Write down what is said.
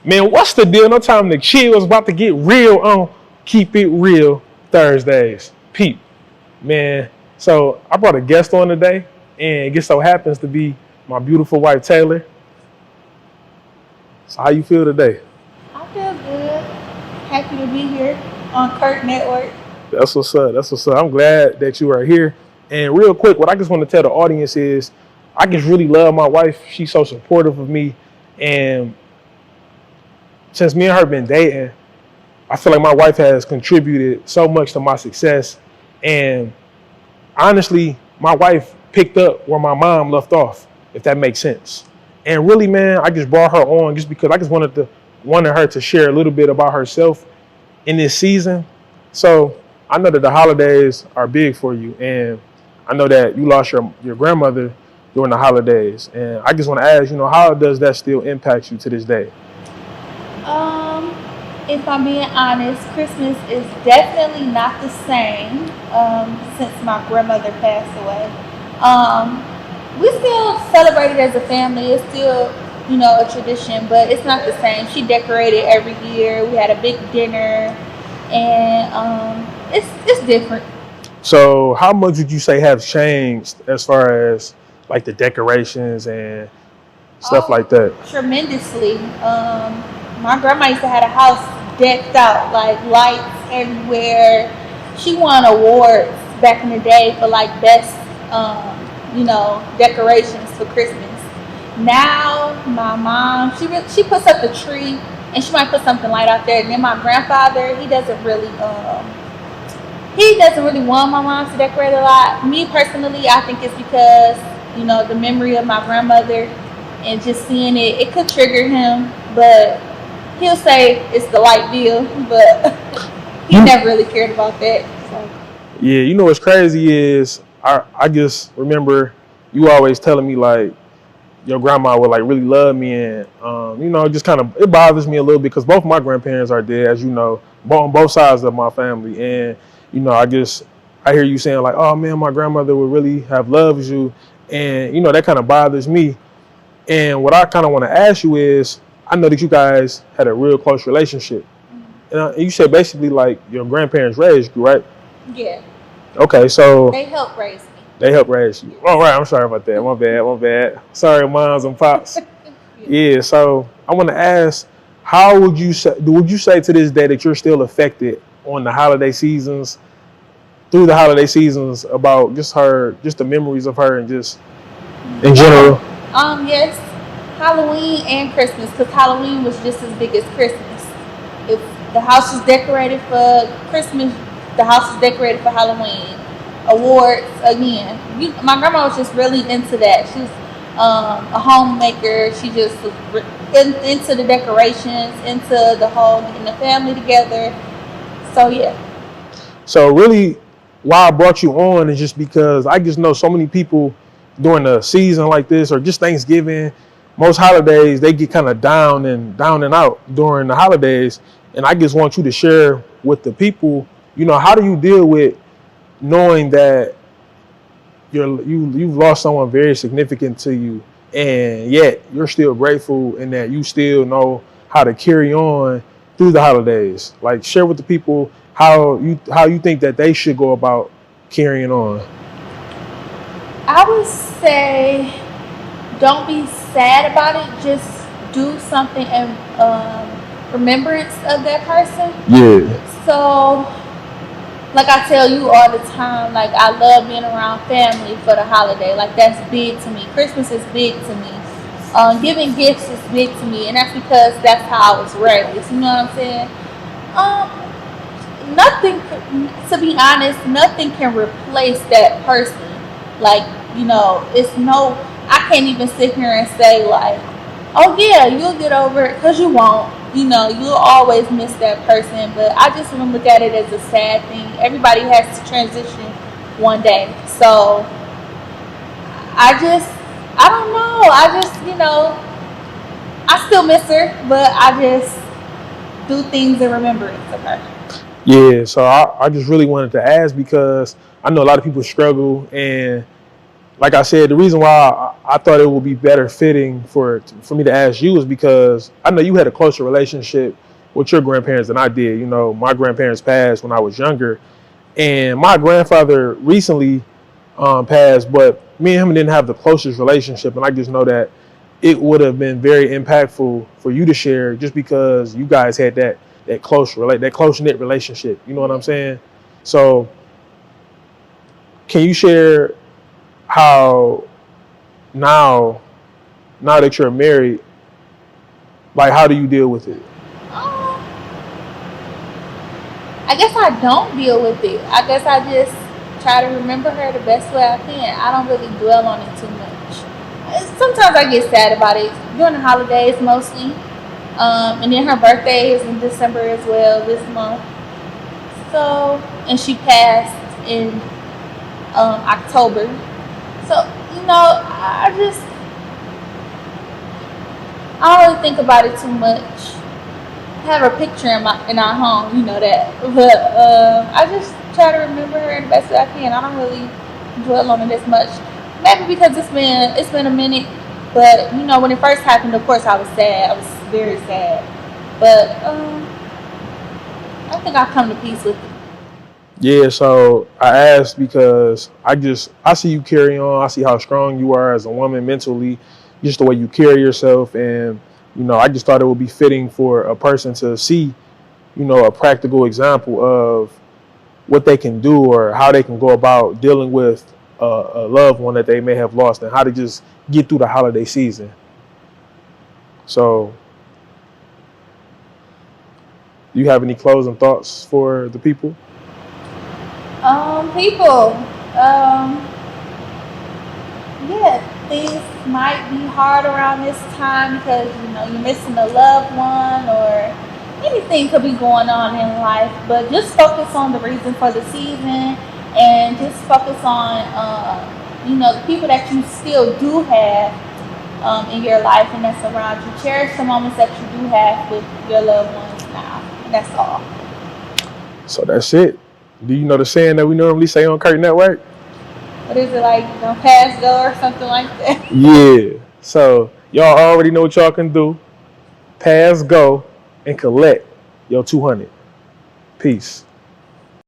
Man, what's the deal? No time to chill. It's about to get real on Keep It Real Thursdays. Peep, man. So I brought a guest on today, and it just so happens to be my beautiful wife, Taylor. So how you feel today? I feel good. Happy to be here on Kirk Network. That's what's up. That's what's up. I'm glad that you are here. And real quick, what I just want to tell the audience is I just really love my wife. She's so supportive of me. And since me and her been dating, I feel like my wife has contributed so much to my success. And honestly, my wife picked up where my mom left off, if that makes sense. And really, man, I just brought her on just because I just wanted her to share a little bit about herself in this season. So I know that the holidays are big for you, and I know that you lost your grandmother during the holidays. And I just want to ask, how does that still impact you to this day? Um, if I'm being honest, Christmas is definitely not the same since my grandmother passed away. We still celebrate it as a family. It's still, a tradition, but it's not the same. She decorated every year. We had a big dinner, and it's different. So how much would you say have changed as far as like the decorations and stuff Oh, like that? tremendously. My grandma used to have a house decked out, like lights everywhere. She won awards back in the day for like best, decorations for Christmas. Now my mom, she puts up the tree and she might put something light out there. And then my grandfather, he doesn't really want my mom to decorate a lot. Me personally, I think it's because the memory of my grandmother and just seeing it could trigger him. But he'll say it's the light bill, but he You, never really cared about that. So yeah, what's crazy is I just remember you always telling me like your grandma would like really love me, and just kind of it bothers me a little bit because both my grandparents are dead, as you know, on both sides of my family. And I hear you saying like, oh man, my grandmother would really have loved you, and that kind of bothers me. And what I kind of want to ask you is, I know that you guys had a real close relationship, and you said basically like your grandparents raised you, right? yeah, Okay, so they helped raise me. they helped raise you. All right, I'm sorry about that. My bad, my bad. Sorry, moms and pops. Yeah. Yeah, so I want to ask, how would you say to this day that you're still affected on the holiday seasons, through the holiday seasons, about just the memories of her and just in Yeah. general? Yes, Halloween and Christmas, because Halloween was just as big as Christmas. If the house is decorated for Christmas, the house is decorated for Halloween. Awards again. My grandma was just really into that. She was a homemaker. She just was into the decorations, into the whole getting the family together. So yeah. So really, why I brought you on is just because I just know so many people during a season like this, or just Thanksgiving, most holidays, they get kind of down and out during the holidays. And I just want you to share with the people, how do you deal with knowing that you've lost someone very significant to you, and yet you're still grateful and that you still know how to carry on through the holidays. Like, share with the people how you think that they should go about carrying on. I would say don't be sad about it. Just do something in remembrance of that person. Yeah. So, like I tell you all the time, like I love being around family for the holiday. Like that's big to me. Christmas is big to me. Giving gifts is big to me, and that's because that's how I was raised. You know what I'm saying? Nothing. To be honest, nothing can replace that person. Like it's no. I can't even sit here and say like, oh yeah, you'll get over it, because you won't. You'll always miss that person. But I just want to look at it as a sad thing. Everybody has to transition one day. So I don't know. I still miss her, but I just do things in remembrance of her. Yeah, so I just really wanted to ask because I know a lot of people struggle, and like I said, the reason why I thought it would be better fitting for me to ask you is because I know you had a closer relationship with your grandparents than I did. You know, my grandparents passed when I was younger, and my grandfather recently passed, but me and him didn't have the closest relationship, and I just know that it would have been very impactful for you to share, just because you guys had that close knit relationship. You know what I'm saying? So, can you share how now that you're married, like how do you deal with it? I guess I don't deal with it. I guess I just try to remember her the best way I can. I don't really dwell on it too much. Sometimes I get sad about it during the holidays mostly. And then her birthday is in December as well this month. So, and she passed in October. So, I don't really think about it too much. I have her picture in our home, you know that. But I just try to remember her in the best way I can. I don't really dwell on it as much. Maybe because it's been a minute. But when it first happened, of course I was sad. I was very sad. But I think I've come to peace with it. Yeah, so I asked because I see you carry on. I see how strong you are as a woman mentally, just the way you carry yourself, and I just thought it would be fitting for a person to see, a practical example of what they can do or how they can go about dealing with a loved one that they may have lost, and how to just get through the holiday season. So, do you have any closing thoughts for the people? People, yeah, things might be hard around this time because you're missing a loved one or anything could be going on in life. But just focus on the reason for the season and just focus on the people that you still do have in your life and that's around you. Cherish the moments that you do have with your loved ones now. And that's all. So that's it. Do you know the saying that we normally say on Curtain Network? What is it, like, pass go or something like that? Yeah. So y'all already know what y'all can do. Pass go and collect your 200. Peace.